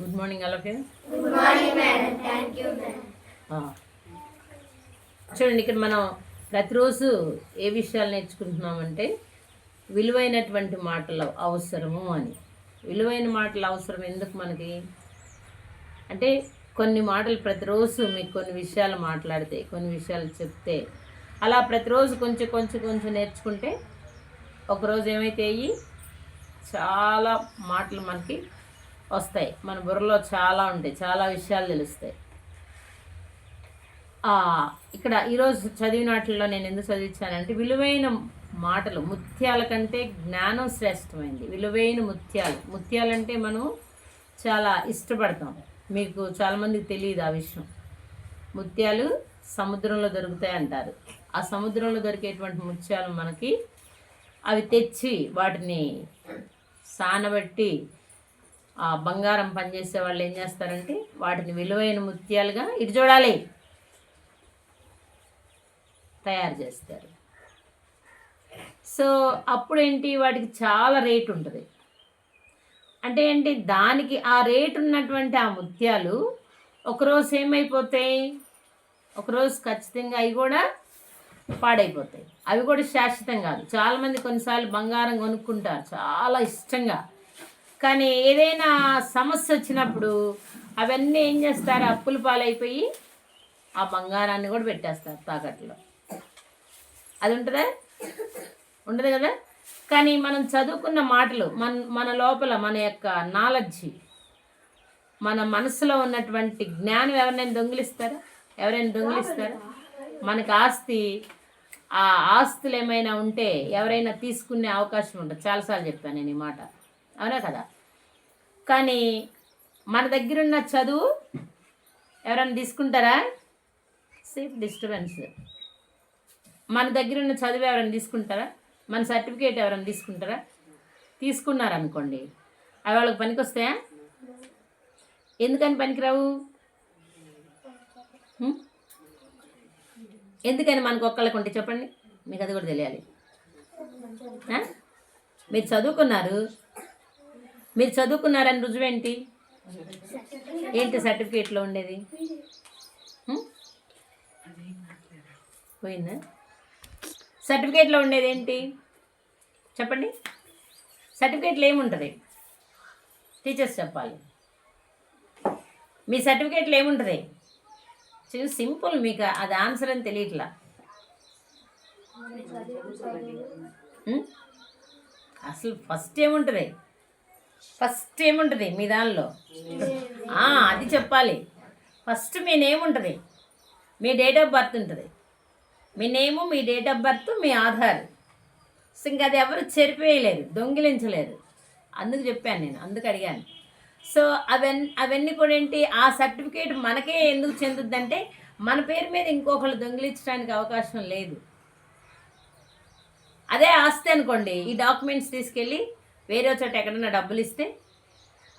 Good morning all of you. Good morning madam. Thank you madam. చూడండి, ఇక్కడ మనం ప్రతిరోజు ఏ విషయాలు నేర్చుకుంటున్నామంటే విలువైనటువంటి మాటలు అవసరము అని. విలువైన మాటలు అవసరం ఎందుకు మనకి అంటే కొన్ని మాటలు ప్రతిరోజు మీకు కొన్ని విషయాలు మాట్లాడితే, కొన్ని విషయాలు చెప్తే, అలా ప్రతిరోజు కొంచెం కొంచెం కొంచెం నేర్చుకుంటే ఒకరోజు ఏమైతే అయ్యి చాలా మాటలు మనకి వస్తాయి. మన బుర్రలో చాలా ఉంటాయి, చాలా విషయాలు తెలుస్తాయి. ఇక్కడ ఈరోజు చదివిన వాటిల్లో నేను ఎందుకు చదివించానంటే విలువైన మాటలు, ముత్యాల కంటే జ్ఞానం శ్రేష్టమైంది. విలువైన ముత్యాలు అంటే మనం చాలా ఇష్టపడతాం. మీకు చాలామందికి తెలియదు ఆ విషయం. ముత్యాలు సముద్రంలో దొరుకుతాయి అంటారు. ఆ సముద్రంలో దొరికేటువంటి ముత్యాలు మనకి అవి తెచ్చి వాటిని సానబెట్టి ఆ బంగారం పనిచేసే వాళ్ళు ఏం చేస్తారంటే వాటిని విలువైన ముత్యాలుగా ఇటు చూడాలి తయారు చేస్తారు. సో అప్పుడేంటి వాటికి చాలా రేటు ఉంటుంది. అంటే ఏంటి, దానికి ఆ రేటు ఉన్నటువంటి ఆ ముత్యాలు ఒకరోజు ఏమైపోతాయి, ఒకరోజు ఖచ్చితంగా అవి కూడా పాడైపోతాయి. అవి కూడా శాశ్వతం కాదు. చాలామంది కొన్నిసార్లు బంగారం కొనుక్కుంటారు చాలా ఇష్టంగా, కానీ ఏదైనా సమస్య వచ్చినప్పుడు అవన్నీ ఏం చేస్తారు, అప్పుల పాలైపోయి ఆ బంగారాన్ని కూడా పెట్టేస్తారు తాకట్లో. అది ఉంటుందా? ఉండదు కదా. కానీ మనం చదువుకున్న మాటలు మన లోపల మన యొక్క నాలెడ్జి, మన మనసులో ఉన్నటువంటి జ్ఞానం ఎవరైనా దొంగిలిస్తారా? మనకు ఆ ఆస్తులు ఏమైనా ఉంటే ఎవరైనా తీసుకునే అవకాశం ఉంటుంది. చాలాసార్లు చెప్పాను నేను ఈ మాట, అవునా కదా. కానీ మన దగ్గర ఉన్న చదువు ఎవరైనా తీసుకుంటారా? Safe disturbance. మన దగ్గర ఉన్న చదువు ఎవరైనా తీసుకుంటారా? మన సర్టిఫికేట్ ఎవరైనా తీసుకుంటారా? తీసుకున్నారనుకోండి, అవి వాళ్ళకి పనికి వస్తాయా? ఎందుకని పనికిరావు? ఎందుకని మనకు ఒక్కళ్ళకి ఉంటే చెప్పండి, మీకు అది కూడా తెలియాలి. మీరు చదువుకున్నారని రుజువేంటి? ఏంటి సర్టిఫికేట్లో ఉండేది? పోయిందా? సర్టిఫికేట్లో ఉండేది ఏంటి చెప్పండి? సర్టిఫికేట్లో ఏముంటుంది? టీచర్స్ చెప్పాలి. మీ సర్టిఫికేట్లో ఏముంటుంది? సింపుల్, మీకు అది ఆన్సర్ అని తెలియట్లా. అసలు ఫస్ట్ ఏముంటుంది మీ దానిలో? అది చెప్పాలి. ఫస్ట్ మీ నేమ్ ఉంటుంది, మీ డేట్ ఆఫ్ బర్త్ ఉంటుంది. మీ నేము, మీ డేట్ ఆఫ్ బర్త్, మీ ఆధార్. సో ఇంకా అది ఎవరు చెరిపేయలేరు, దొంగిలించలేరు. అందుకు చెప్పాను నేను, అందుకు అడిగాను. సో అవన్నీ కూడా ఏంటి, ఆ సర్టిఫికేట్ మనకే ఎందుకు చెందుద్దంటే మన పేరు మీద ఇంకొకళ్ళు దొంగిలించడానికి అవకాశం లేదు. అదే ఆస్తి అనుకోండి, ఈ డాక్యుమెంట్స్ తీసుకెళ్ళి వేరే చోట ఎక్కడన్నా డబ్బులు ఇస్తే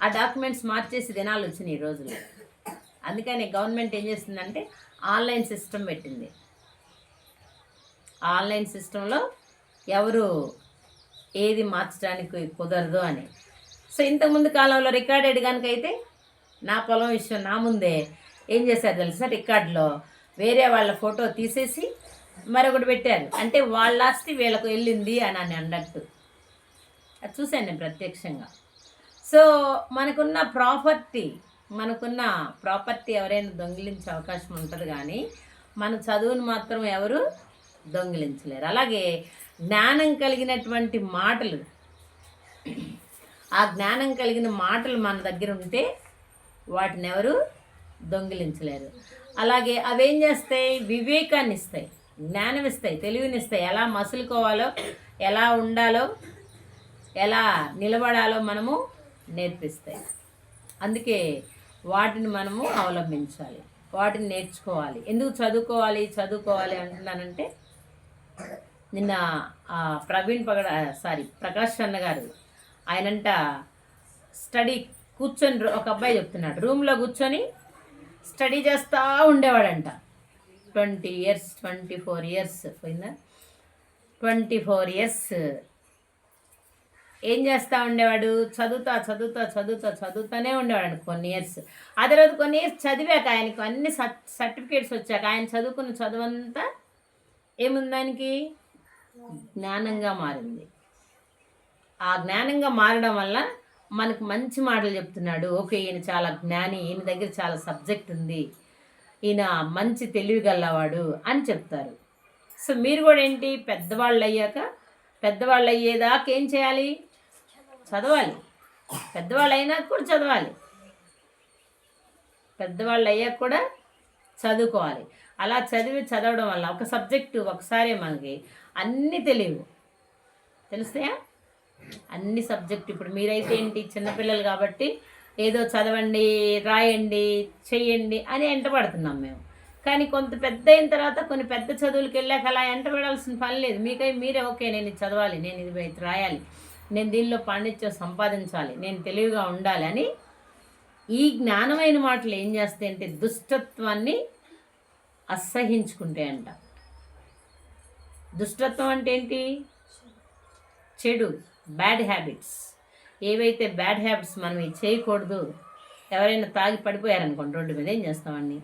ఆ డాక్యుమెంట్స్ మార్చేసి దినాలు వచ్చినాయి ఈ రోజులు. అందుకని గవర్నమెంట్ ఏం చేస్తుందంటే ఆన్లైన్ సిస్టమ్ పెట్టింది. ఆన్లైన్ సిస్టంలో ఎవరు ఏది మార్చడానికి కుదరదు అని. సో ఇంతకుముందు కాలంలో రికార్డెడ్ కనుక అయితే నా పొలం విషయం నా ముందే ఏం చేశారు తెలుసా, రికార్డులో వేరే వాళ్ళ ఫోటో తీసేసి మరొకటి పెట్టారు. అంటే వాళ్ళ ఆస్తి వీళ్ళకు వెళ్ళింది అని అన్నట్టు. అది చూశాను నేను ప్రత్యక్షంగా. సో మనకున్న ప్రాపర్టీ ఎవరైనా దొంగిలించే అవకాశం ఉంటుంది, కానీ మన చదువును మాత్రం ఎవరు దొంగిలించలేరు. అలాగే జ్ఞానం కలిగినటువంటి మాటలు, ఆ జ్ఞానం కలిగిన మాటలు మన దగ్గర ఉంటే వాటిని ఎవరు దొంగిలించలేరు. అలాగే అవేం చేస్తాయి, వివేకాన్ని ఇస్తాయి, జ్ఞానం ఇస్తాయి, తెలివినిస్తాయి. ఎలా మసులుకోవాలో, ఎలా ఉండాలో, ఎలా నిలబడాలో మనము నేర్పిస్తాయి. అందుకే వాటిని మనము అవలంబించాలి, వాటిని నేర్చుకోవాలి. ఎందుకు చదువుకోవాలి అంటున్నానంటే, నిన్న ప్రకాష్ అన్న గారు ఆయనంట స్టడీ కూర్చొని, ఒక అబ్బాయి చెప్తున్నాడు, రూమ్లో కూర్చొని స్టడీ చేస్తూ ఉండేవాడంట. 24 ఇయర్స్ పోయిందా, 24 ఇయర్స్ ఏం చేస్తూ ఉండేవాడు, చదువుతూనే ఉండేవాడు కొన్ని ఇయర్స్. ఆ తర్వాత కొన్ని ఇయర్స్ చదివాక ఆయనకు అన్ని సర్టిఫికేట్స్ వచ్చాక ఆయన చదువుకున్న చదువంతా ఏముంది ఆయనకి జ్ఞానంగా మారింది. ఆ జ్ఞానంగా మారడం వల్ల మనకు మంచి మాటలు చెప్తున్నాడు. ఓకే, ఈయన చాలా జ్ఞాని, ఈయన దగ్గర చాలా సబ్జెక్ట్ ఉంది, ఈయన మంచి తెలివి గల్లవాడు అని చెప్తారు. సో మీరు కూడా ఏంటి, పెద్దవాళ్ళు అయ్యేదాకా ఏం చేయాలి, చదవాలి. పెద్దవాళ్ళు అయినాక కూడా చదవాలి, పెద్దవాళ్ళు అయ్యాక కూడా చదువుకోవాలి. అలా చదవడం వల్ల ఒక సబ్జెక్టు ఒకసారి మనకి అన్నీ తెలుస్తాయా, అన్ని సబ్జెక్టు. ఇప్పుడు మీరైతే ఏంటి, చిన్నపిల్లలు కాబట్టి ఏదో చదవండి, రాయండి, చెయ్యండి అని ఎంటపడుతున్నాం మేము. కానీ కొంత పెద్ద అయిన తర్వాత కొన్ని పెద్ద చదువులకు వెళ్ళాక అలా ఎంటపడాల్సిన పని లేదు. మీరే ఓకే, నేను ఇది చదవాలి, నేను ఇది రాయాలి, నేను దీనిలో పాండిత్యం సంపాదించాలి, నేను తెలివిగా ఉండాలి అని ఈ జ్ఞానమైన మాటలు ఏం చేస్తాయంటే దుష్టత్వాన్ని అసహించుకుంటాయంట. దుష్టత్వం అంటే ఏంటి, చెడు, బ్యాడ్ హ్యాబిట్స్. ఏవైతే బ్యాడ్ హ్యాబిట్స్ మనం ఇది చేయకూడదు. ఎవరైనా తాగి పడిపోయారనుకోండి రోడ్డు మీద, ఏం చేస్తామండి,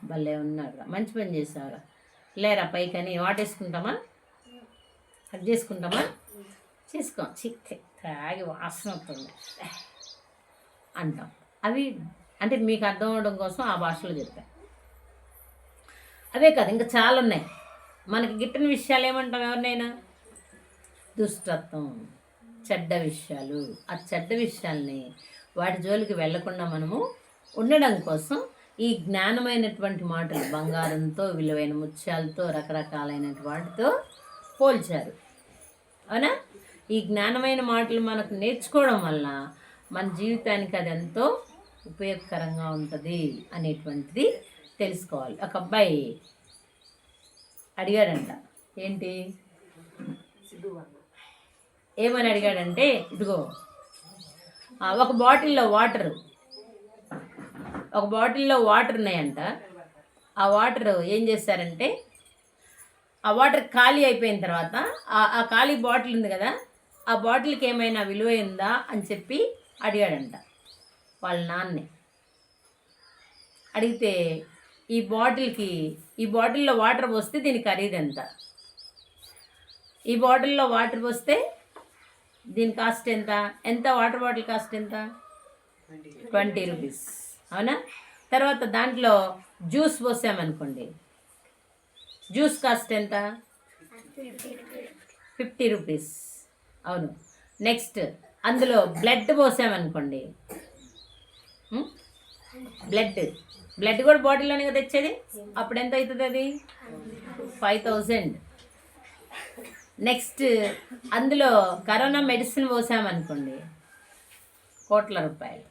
భలే ఉన్నారు, మంచి పని చేసావురా, లేరా పైకని వాటేసుకుంటామా, అది చేసుకుంటామా, తాగి వాసన వస్తుంది అంటాం. అవి అంటే మీకు అర్థం అవడం కోసం ఆ భాషలో చెప్పాను. అవే కాదు, ఇంకా చాలా ఉన్నాయి. మనకి గిట్టని విషయాలు ఏమంటాం ఎవరినైనా, దుష్టత్వం, చెడ్డ విషయాలు. ఆ చెడ్డ విషయాల్ని వాటి జోలికి వెళ్లకుండా మనము ఉండడం కోసం ఈ జ్ఞానమైనటువంటి మాటలు బంగారంతో, విలువైన ముత్యాలతో, రకరకాలైనటువంటి వాటితో పోల్చారు. అవునా? ఈ జ్ఞానమైన మాటలు మనకు నేర్చుకోవడం వల్ల మన జీవితానికి అది ఎంతో ఉపయోగకరంగా ఉంటుంది అనేటువంటిది తెలుసుకోవాలి. ఒక అబ్బాయి అడిగాడంట, ఏంటి ఏమని అడిగాడంటే, ఇదిగో ఒక బాటిల్లో వాటర్ ఉన్నాయంట. ఆ వాటర్ ఏం చేశారంటే, ఆ వాటర్ ఖాళీ అయిపోయిన తర్వాత ఆ ఖాళీ బాటిల్ ఉంది కదా, ఆ బాటిల్కి ఏమైనా విలువ ఉందా అని చెప్పి అడిగాడంట వాళ్ళ నాన్నే. అడిగితే ఈ బాటిల్లో వాటర్ పోస్తే దీని ఖరీదు ఎంత, ఈ బాటిల్లో వాటర్ పోస్తే దీని కాస్ట్ ఎంత వాటర్ బాటిల్ కాస్ట్ ఎంత, 20 రూపీస్. అవునా? తర్వాత దాంట్లో జ్యూస్ పోసామనుకోండి, జ్యూస్ కాస్ట్ ఎంత, 50 రూపీస్. అవును. నెక్స్ట్ అందులో బ్లడ్ పోసామనుకోండి, బ్లడ్ కూడా బాటిల్లోనే కదా తెచ్చేది, అప్పుడు ఎంత అవుతుంది, అది 5000. నెక్స్ట్ అందులో కరోనా మెడిసిన్ పోసామనుకోండి, కోట్ల రూపాయలు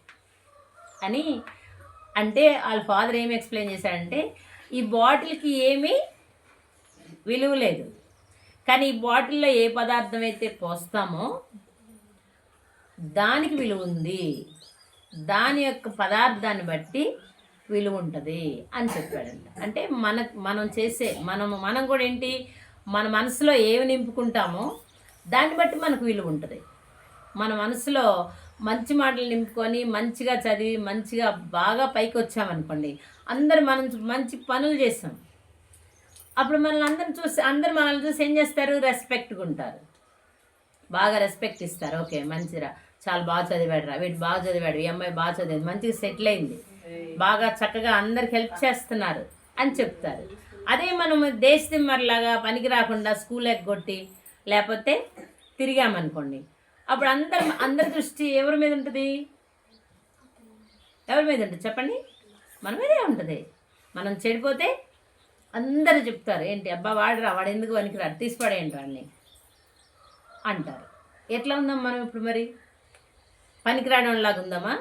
అని. అంటే వాళ్ళ ఫాదర్ ఏమి ఎక్స్ప్లెయిన్ చేశాడంటే, ఈ బాటిల్కి ఏమీ విలువ లేదు, కానీ ఈ బాటిల్లో ఏ పదార్థం అయితే పోస్తామో దానికి విలువ ఉంది, దాని యొక్క పదార్థాన్ని బట్టి విలువ ఉంటుంది అని చెప్పాడంట. అంటే మనం కూడా ఏంటి, మన మనసులో ఏమి నింపుకుంటామో దాన్ని బట్టి మనకు విలువ ఉంటుంది. మన మనసులో మంచి మాటలు నింపుకొని మంచిగా చదివి మంచిగా బాగా పైకి వచ్చామనుకోండి, మనం మంచి పనులు చేస్తాం, అప్పుడు అందరు మనల్ని చూసి ఏం చేస్తారు, రెస్పెక్ట్గా ఉంటారు, బాగా రెస్పెక్ట్ ఇస్తారు. ఓకే, మంచిరా, చాలా బాగా చదివాడురా, వీడు బాగా చదివాడు, ఈ అమ్మాయి బాగా చదివింది, మంచిగా సెటిల్ అయింది, బాగా చక్కగా అందరికి హెల్ప్ చేస్తున్నారు అని చెప్తారు. అదే మనం దేశదిమ్మర్లాగా పనికి రాకుండా స్కూల్ ఎగ్గొట్టి లేకపోతే తిరిగామనుకోండి, అప్పుడు అందరి దృష్టి ఎవరి మీద ఉంటుంది, చెప్పండి, మన మీదే ఉంటుంది. మనం చెడిపోతే అందరూ చెప్తారు, ఏంటి అబ్బా వాడు ఎందుకు పనికిరాడు, తీసిపడేయండి వాడిని అంటారు. ఎట్లా ఉందాం మనం ఇప్పుడు, మరి పనికిరాడంలాగా ఉందామా,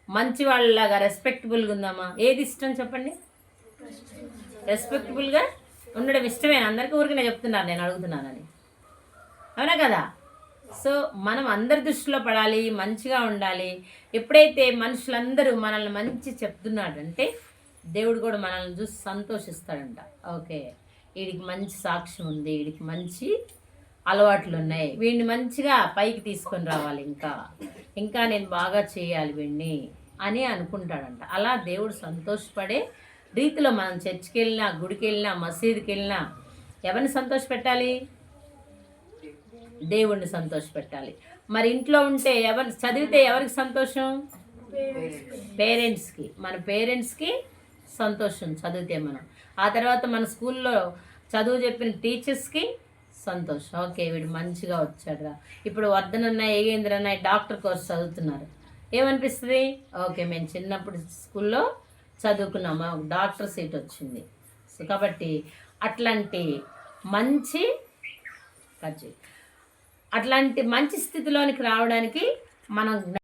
మంచి వాళ్ళలాగా రెస్పెక్టబుల్గా ఉందామా? ఏది ఇష్టం చెప్పండి? రెస్పెక్టబుల్గా ఉండడం ఇష్టమే. అందరికీ ఊరికే చెప్తున్నాను, నేను అడుగుతున్నానని. అవునా కదా? సో మనం అందరి దృష్టిలో పడాలి, మంచిగా ఉండాలి. ఎప్పుడైతే మనుషులందరూ మనల్ని మంచి చెప్తున్నాడంటే దేవుడు కూడా మనల్ని చూసి సంతోషిస్తాడంట. ఓకే, వీడికి మంచి సాక్ష్యం ఉంది, వీడికి మంచి అలవాట్లు ఉన్నాయి, వీడిని మంచిగా పైకి తీసుకొని రావాలి, ఇంకా నేను బాగా చేయాలి వీడిని అని అనుకుంటాడంట. అలా దేవుడు సంతోషపడే రీతిలో మనం చర్చికి వెళ్ళినా, గుడికి వెళ్ళినా, మసీదుకి వెళ్ళినా ఎవరిని సంతోషపెట్టాలి? దేవుణ్ణి సంతోషపెట్టాలి. మరి ఇంట్లో ఉంటే చదివితే ఎవరికి సంతోషం? పేరెంట్స్కి. మన పేరెంట్స్కి సంతోషం చదివితే మనం. ఆ తర్వాత మన స్కూల్లో చదువు చెప్పిన టీచర్స్కి సంతోషం. ఓకే, వీడు మంచిగా వచ్చాడురా. ఇప్పుడు వర్ధనన్న, ఏగేంద్రన్న డాక్టర్ కోర్స్ చదువుతున్నారు. ఏమనిపిస్తుంది? ఓకే, మేము చిన్నప్పుడు స్కూల్లో చదువుకున్నాము, మాకు డాక్టర్ సీట్ వచ్చింది. సో కాబట్టి అట్లాంటి మంచి స్థితిలోనికి రావడానికి మనం